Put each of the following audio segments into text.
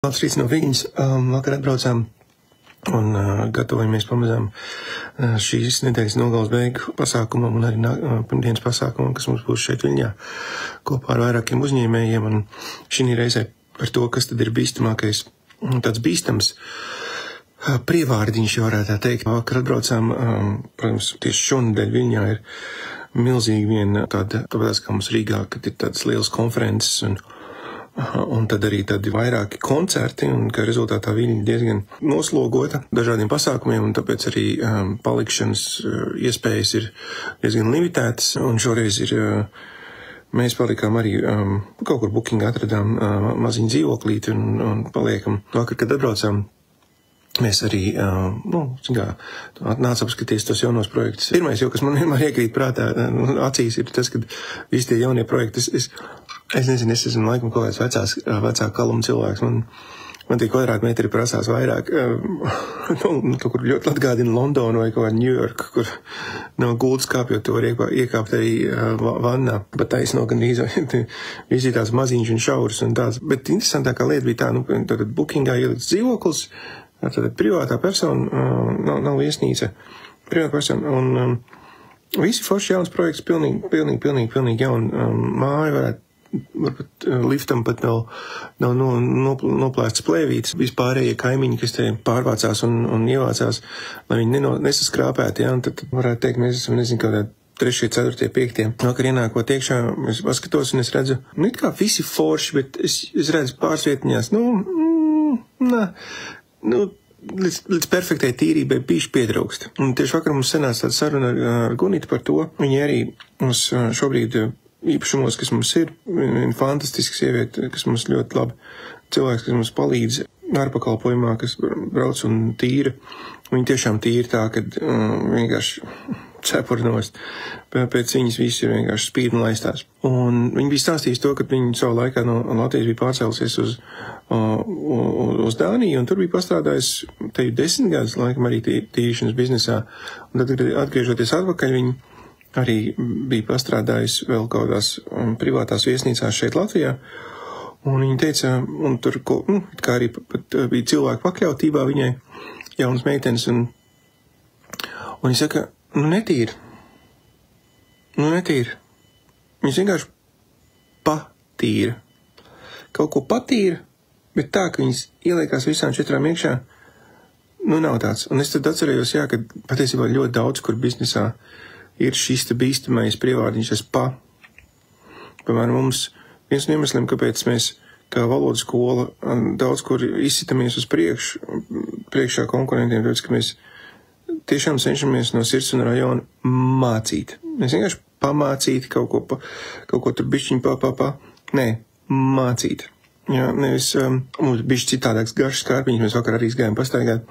Labs rīts no Viļņas. Vakar atbraucām un gatavojamies pamazām šīs nedēļas nogales beigu pasākumam un arī pirmdienas pasākumam, kas mums būs šeit Viļņā kopā ar vairākiem uzņēmējiem. Un šī reizē par to, kas tad ir bīstamākais, tāds bīstams prievārdiņš, ja varētu tā teikt. Vakar atbraucām, protams, tieši šonedēļ Viļņā ir milzīgi viena tāda, tāpēc kā mums Rīgā, kad ir tādas lielas konferences un tad arī tādi vairāki koncerti, un ka rezultātā Viļņa diezgan noslogota dažādiem pasākumiem, un tāpēc arī palikšanas iespējas ir diezgan limitētas, un šoreiz mēs palikām arī kaut kur Bookingā atradām maziņu dzīvoklīti un paliekam. Vakar, kad atbraucām, mēs arī, nāca apskatīties tos jaunos projektus. Pirmais, kas man vienmēr iekrīt prātā acīs, ir tas, ka visi tie jaunie projekti, es nezinu, es esmu laikam kaut kāds vecā kaluma cilvēks, man tie kvadrātmetri prasās vairāk, kaut kur ļoti atgādina Londonu vai kaut kādu Ņujorku, kur nav gultas kāpjot, tu var iekāpt arī vannā, bet taisno gan visi tās maziņš un šauras un tāds. Bet interesantākā lieta bija tā, tad Bookingā ielikts dzīvoklis, tad privātā persona, nav viesnīca, privātā persona, un visi forši jauns projekts, pilnīgi jauna māja varbūt liftam pat nav noplēsts plēvītes. Vispārējie kaimiņi, kas te pārvācās un ievācās, lai viņi nesaskrāpēti, un tad varētu teikt, mēs esam, nezinu, kādā 3., 4., 5. Vakar ienākot iekšā, es paskatos un es redzu, it kā visi forši, bet es redzu pāris vietiņās, līdz perfektai tīrībai bišķi pietrūkst. Un tieši vakar mums sanāca tāda saruna ar Gunitu par to. Viņi arī mums šobrīd īpašumos, kas mums ir, fantastiska sieviete, kas mums ļoti labi, cilvēks, kas mums palīdz ārpakalpojumā, kas brauc un tīra. Viņi tiešām tīra tā, ka vienkārši cepurnost. Pēc viņas visi ir vienkārši spīd un laistās. Un viņi bija stāstījis to, ka viņi savu laikā no Latvijas bija pārcēlusies uz Dāniju, un tur bija pastrādājis te 10 gadus, laikam arī tīrīšanas biznesā. Un tad, atgriežoties atpakaļ, viņi arī bija pastrādājis vēl kādās privātās viesnīcās šeit Latvijā. Un viņi teica, un tur, kā arī pat bija cilvēku pakļautībā viņai, jaunas meitenes, un viņi saka, netīra. Viņas vienkārši patīra. Kaut ko patīra, bet tā, ka viņas ieliekās visām 4 iekšā, nav tāds. Un es tad atcerējos, ka patiesībā ļoti daudz, kur biznesā ir šis te bīstamais prievārdiņš, Piemēram, mums viens no iemesliem, kāpēc mēs, kā valodas skola, daudz kur izsitamies uz priekšā konkurentiem, tāpēc, ka mēs tiešām cenšamies no sirds un rajona mācīt. Mēs vienkārši pamācīt kaut ko tur bišķiņ Nē, mācīt. Jā, nevis, mums bišķi citādāks garš skārpiņš, mēs vakar arī gājām pastaigāt,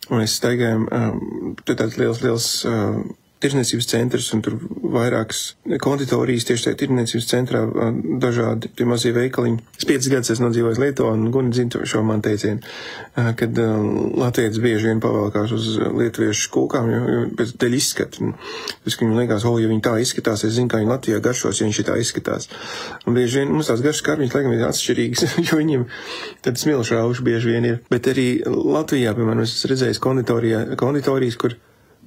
un mēs staigājām, tāds liels tirdzniecības centrs, un tur vairākas konditorijas tieši tajā tirdzniecības centrā, dažādi tie mazie veikaliņi. Es 5 gadus esmu nodzīvojis Lietuvā, un Guni zina šo man teicienu, kad latvietis bieži vien pavalkās uz lietuviešu kūkām, jo pēc dēļ izskatu. Pēc, ka viņam liekas, ja viņi tā izskatās, es zinu, kā viņi Latvijā garšos, ja viņi šitā izskatās. Un bieži vien mums tās garšas skarpiņas, laikam, ir atšķirīgas, jo viņiem tad smilšrauši bieži vien ir. Bet arī Latvijā, piemēram, es redzējis konditorijas, kur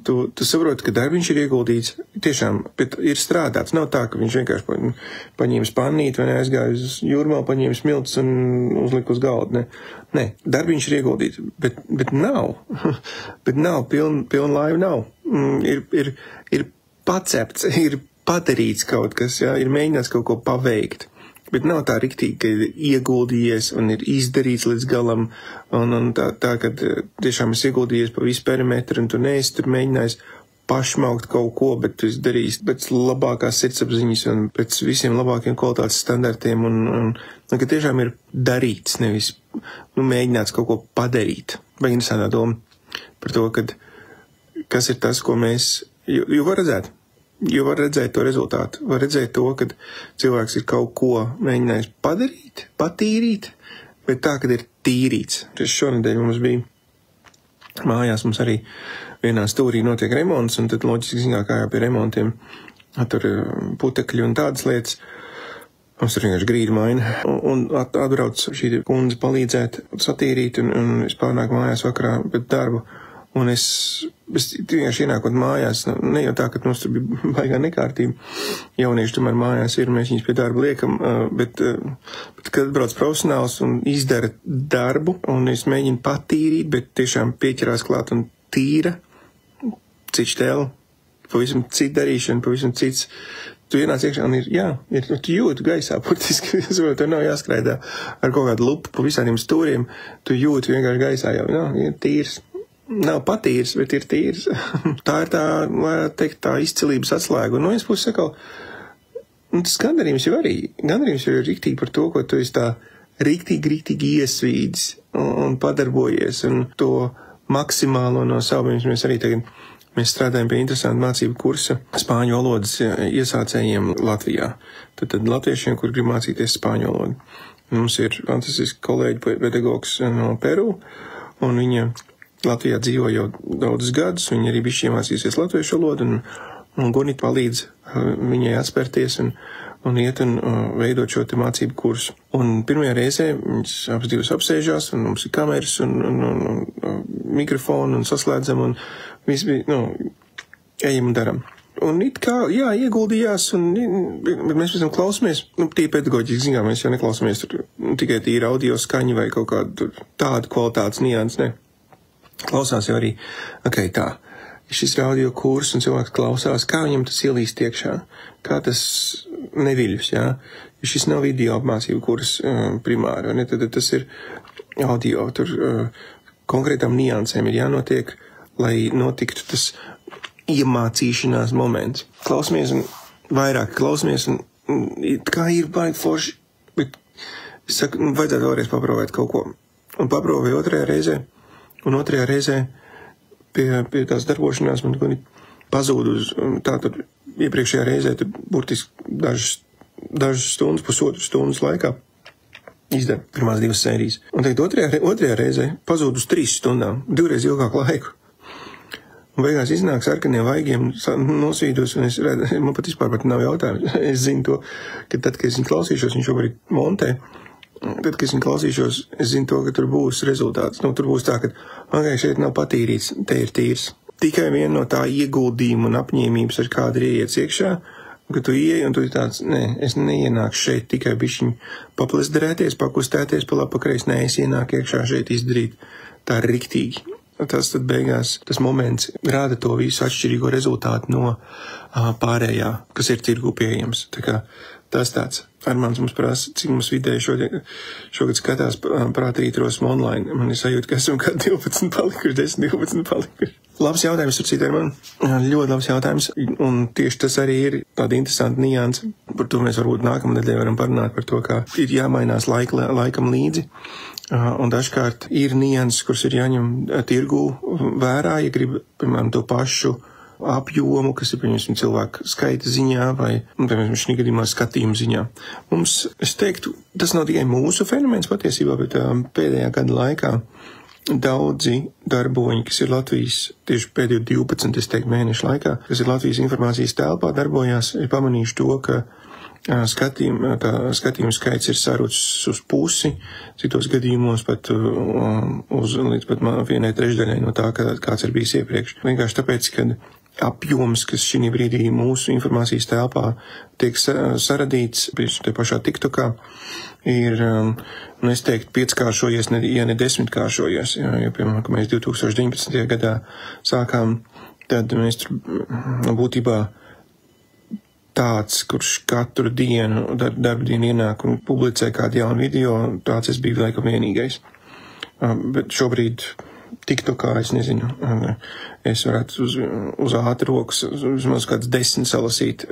Tu saproti, ka darbiņš ir ieguldīts, tiešām, bet ir strādāts. Nav tā, ka viņš vienkārši paņēma spannīt vai aizgāja uz jūrmālu, paņēma smilts un uzlika uz galdu. Nē, darbiņš ir ieguldīts, bet nav. Bet nav, pilna laiva nav. Ir pacepts, ir padarīts kaut kas, ir mēģināts kaut ko paveikt. Bet nav tā riktīgi, ka ir ieguldījies un ir izdarīts līdz galam, un tā ka tiešām es ieguldījies pa visu perimetru, un tu neesi tur mēģinājis pašmaukt kaut ko, bet tu esi darījis pēc labākās sirdsapziņas un pēc visiem labākiem kvalitātes standartiem, un ka tiešām ir darīts, nevis mēģināts kaut ko padarīt. Vai interesantā doma par to, kas ir tas, ko mēs, jo var redzēt. Jo var redzēt to rezultātu, var redzēt to, ka cilvēks ir kaut ko mēģinājis padarīt, patīrīt, bet tā, kad ir tīrīts. Šonedēļ mums bija mājās, mums arī vienā stūrī notiek remonts, un tad loģiski zināt, kā jau pie remontiem, tur putekļi un tādas lietas. Mums ir vienkārši grīda maina, un atbrauc šī kundze palīdzēt satīrīt, un es pārnāku mājās vakarā pēc darbu, un es vienkārši ienākot mājās, ne jau tā, ka mums tur bija baigā nekārtība, jaunieši tomēr mājās ir, mēs viņus pie darba liekam, bet kad atbrauc profesionāls un izdara darbu, un es mēģinu patīrīt, bet tiešām pieķerās klāt un tīra, cits tēl, pavisam cita darīšana, pavisam cits. Tu ienāc iekšā un tu jūti gaisā, burtiski, tev nav jāskraidā ar kaut kādu lupu pa visādiem stūriem, tu jūti vienkārši gaisā jau, ir tīrs. Nav patīrs, bet ir tīrs. Tā ir varētu teikt, tā izcilības atslēga. Un no vienas puses sakal, tas gandarījums jau ir riktīgi par to, ko tu esi tā riktīgi iesvīdis un padarbojies, un to maksimālo no savu, mēs arī tagad mēs strādājam pie interesanta mācību kursa spāņu valodas iesācējiem Latvijā. Tad latviešiem, kur grib mācīties spāņu valodu. Mums ir fantastisks kolēģi pedagogs no Peru, un viņa Latvijā dzīvo jau daudzus gadus, viņa arī bišķi iemācīsies latviešu valodu, un Gunita palīdz viņai atspērties un iet un veidot šo te mācību kursu. Un pirmajā reizē viņas abas divas apsēžās, un mums ir kameras un mikrofonu un saslēdzam, un viss bija, ejam un daram. Un it kā, ieguldījās, bet mēs pēc tam klausamies, tie pedagoģiski ziņā, mēs jau neklausamies tur tikai tīri audio skaņu vai kaut kādu tādu kvalitātes nianses, ne. Klausās jau arī, tā, šis ir audio kurs, un cilvēks klausās, kā viņam tas ielīst iekšā, kā tas neviļus, ja šis nav video apmācību kurs primāri, ne, tad tas ir audio, tur konkrētām niansēm ir jānotiek, lai notiktu tas iemācīšanās moments. Klausamies un vairāk klausamies, un kā ir baigi forši, bet es saku, vajadzētu vēlreiz paprovēt kaut ko. Un paprovēju otrajā reizē, un otrajā reizē pie tās darbošanās man pazūd uz tātad iepriekšējā reizē, tad burtiski dažas stundas, pusotru stundas laikā izdara pirmās 2 sērijas. Un tagad otrajā reizē pazūd uz 3 stundām, 2 reiz ilgāku laiku. Un beigās iznāk sarkanie vaigiem nosvīdos, un es redzu, man pat vispār nav jautājums. Es zinu to, ka tad, kad es viņu klausīšos, viņš šobrīd montē, tad, kad es viņu klausīšos, es zinu to, ka tur būs rezultāts. Tur būs tā, ka šeit nav patīrīts, te ir tīrs. Tikai viena no tā ieguldījuma un apņēmības, ar kādu ir ieiet iekšā, ka tu ieej un tu ir tāds, es neienāku šeit tikai bišķiņ paplesderēties, pakustēties pa labi, pa kreisi, es ienāku iekšā šeit izdarīt tā riktīgi. Tas tad beigās, tas moments rāda to visu atšķirīgo rezultātu no pārējā, kas ir tirgu pieejams. Tā kā tas tāds. Armāns mums prasa, cik mums vidēji šogad skatās prātītrosmu online. Man ir sajūta, ka esam kā 12 palikuši, 10-12 palikuši. Labs jautājums ar citu, man. Ļoti labs jautājums. Un tieši tas arī ir tāda interesanta nianse. Par to mēs varbūt nākamnedēļ varam parunāt par to, kā ir jāmainās laikam līdzi. Un dažkārt ir nianses, kuras ir jāņem tirgū vērā, ja grib, piemēram, to pašu apjomu, kas ir, piemēram, cilvēku skaita ziņā vai, piemēram, šī gadījumā skatījuma ziņā. Mums, es teiktu, tas nav tikai mūsu fenomens patiesībā, bet pēdējā gada laikā daudzi darboņi, kas ir Latvijas, tieši pēdējo 12, es teiktu, mēnešu laikā, kas ir Latvijas informācijas telpā darbojās, ir pamanījuši to, ka skatījuma skaits ir sarucis uz pusi, citos gadījumos pat līdz pat 1/3 no tā, kāds ir bijis iepriekš. Vienkārši tāpēc, ka apjoms, kas šī brīdī mūsu informācijas telpā tiek saradīts, te pašā TikTokā, ir, es teiktu, 5-kāršojies, ja ne 10-kāršojies, jo, piemēram, ka mēs 2019. gadā sākām, tad mēs tur būtībā tāds, kurš katru dienu, darba dienu ienāk un publicē kādu jaunu video, tāds es biju laikam vienīgais. Bet šobrīd TikTokā, es nezinu, es varētu uz ātru rokas, vismaz kāds 10 salasīt,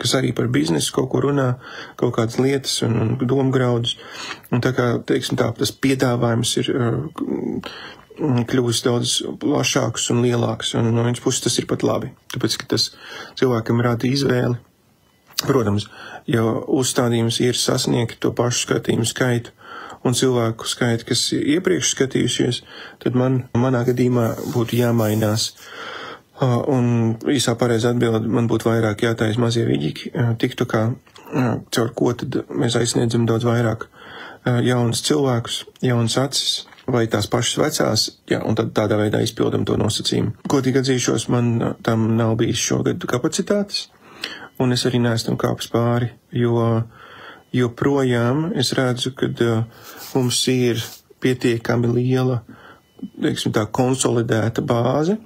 kas arī par biznesu kaut ko runā, kaut kādas lietas un domgraudus. Un tā kā, teiksim tā, tas piedāvājums ir kļūst daudz plašāks un lielāks, un no vienas puses tas ir pat labi, tāpēc, ka tas cilvēkam rada izvēli. Protams, ja uzstādījums ir sasniegt to pašu skatījumu skaitu un cilvēku skaitu, kas iepriekš skatījušies, tad manā gadījumā būtu jāmainās. Un īsā pareiza atbilde man būtu vairāk jātājas mazie viģiki TikTokā caur ko tad mēs aizsniedzam daudz vairāk jaunus cilvēkus, jaunas acis, vai tās pašas vecās, un tad tādā veidā izpildam to nosacījumu. Godīgi atzīšos, man tam nav bijis šogad kapacitātes, un es arī neesmu kāpis pāri, jo projām es redzu, ka mums ir pietiekami liela, teiksim tā, konsolidēta bāze,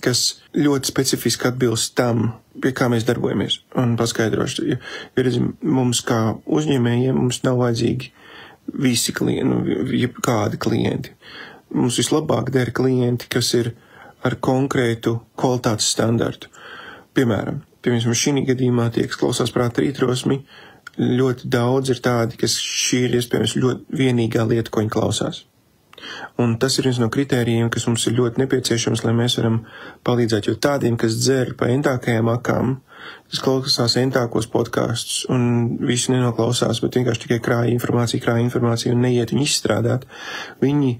kas ļoti specifiski atbilst tam, pie kā mēs darbojamies. Un paskaidrošu, jo redzim, mums kā uzņēmējiem, mums nav vajadzīgi visi klienti, kādi klienti. Mums vislabāk der klienti, kas ir ar konkrētu kvalitātes standartu. Piemēram, šī gadījumā tie, kas klausās prāta rītrosmi, ļoti daudz ir tādi, kas šī ir iespējams ļoti vienīgā lieta, ko viņi klausās. Un tas ir viens no kritērijiem, kas mums ir ļoti nepieciešams, lai mēs varam palīdzēt, jo tādiem, kas dzer pa entākajām akām, kas klausās entākos podkastus un visi nenoklausās, bet vienkārši tikai krāja informāciju un neiet viņu izstrādāt, viņi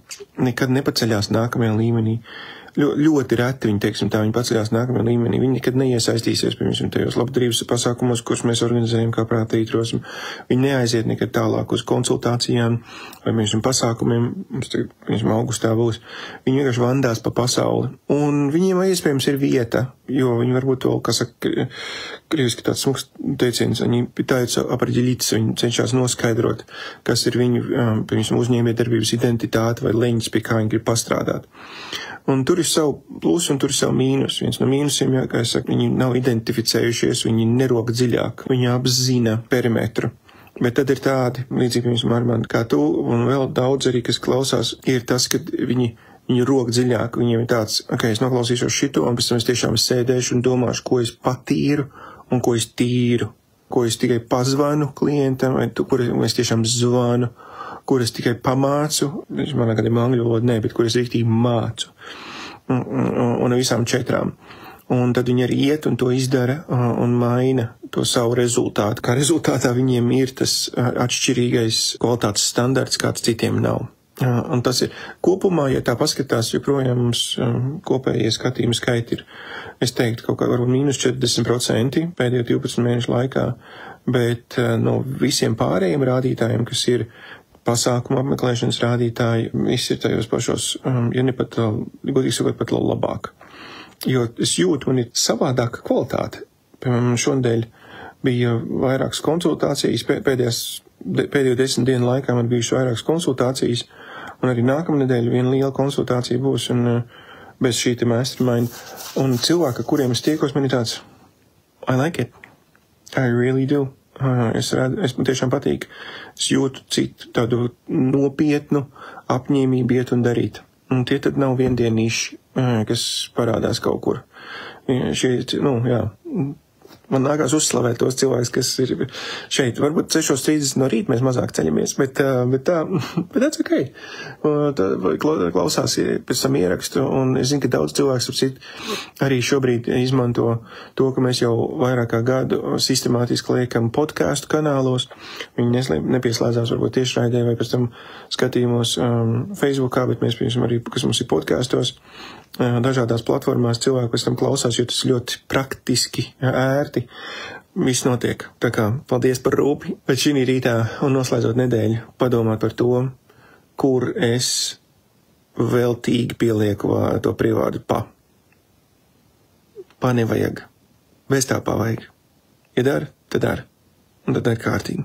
nekad nepaceļās nākamajā līmenī. Ļoti reti viņi, teiksim tā, viņi paceļās nākamajā līmenī. Viņi nekad neiesaistīsies, piemēram, tajos labdarības pasākumos, kurus mēs organizējam kā prāta rītrosmi. Viņi neaiziet nekad tālāk uz konsultācijām vai, piemēram, pasākumiem. Mums tagad, piemēram, augustā būs. Viņi vienkārši vandās pa pasauli. Un viņiem iespējams ir vieta, jo viņi varbūt vēl, kā saka, krieviski tāds smuks teiciens, viņi pitajuca apraģilītis, viņi cenšas noskaidrot, kas ir viņu, piemēram, uzņēmējdarbības identitāte vai leņķis, pie kā viņi grib pastrādāt. Un tur ir savu plusu un tur ir savu mīnus. Viens no mīnusiem, kā es saku, viņi nav identificējušies, viņi nerok dziļāk, viņi apzina perimetru. Bet tad ir tādi, līdzīgi, piemēram, Armand, kā tu, un vēl daudz arī, kas klausās, ir tas, ka viņi rok dziļāk, viņiem ir tāds, es noklausīšos šito, un pēc tam es tiešām sēdēšu un domāšu, ko es patīru un ko es tīru, ko es tikai pazvanu klientam, vai kur es tiešām zvanu, kur es tikai pamācu, manā gadījumā angļu valodu bet kur es rīktīgi mācu. Un visām 4. Un tad viņi arī iet un to izdara un maina to savu rezultātu. Kā rezultātā viņiem ir tas atšķirīgais kvalitātes standarts, kāds citiem nav. Un tas ir kopumā, ja tā paskatās, joprojām mums kopējie skatījumi skaiti ir, es teiktu, kaut kā varbūt mīnus 40% pēdējo 12 mēnešu laikā, bet no visiem pārējiem rādītājiem, kas ir pasākumu apmeklēšanas rādītāji, viss ir tajos pašos, ja ne pat, godīgi sakot, pat labāk. Jo es jūtu, man ir savādāka kvalitāte. Piemēram, šonadēļ bija vairākas konsultācijas, pēdējo 10 dienu laikā man bijušas vairākas konsultācijas, un arī nākamnedēļ viena liela konsultācija būs, un bez šī te mastermind. Un cilvēki, ar kuriem es tiekos, man ir tāds, I like it. I really do. Es man tiešām patīk. Es jūtu citu tādu nopietnu apņēmību iet un darīt. Un tie tad nav viendienīši, kas parādās kaut kur. Man nākās uzslavēt tos cilvēkus, kas ir šeit. Varbūt 6:30 no rīta mēs mazāk ceļamies, bet that's okay. Klausās pēc tam ierakstu, un es zinu, ka daudz cilvēks arī šobrīd izmanto to, ka mēs jau vairāk kā gadu sistemātiski liekam podcastu kanālos. Viņi nepieslēdzās varbūt tiešraidē vai pēc tam skatījumos Facebookā, bet mēs, piemēram, arī, kas mums ir podkastos, dažādās platformās cilvēki pēc tam klausās, jo tas ļoti praktiski, ērti. Viss notiek. Tā kā paldies par rūpi. Bet šī rītā un noslēdzot nedēļu padomāt par to, kur es veltīgi pielieku to prievārdu pa. Pa nevajag. Bez tā pa vajag. Ja dara, tad dara. Un tad dara kārtīgi.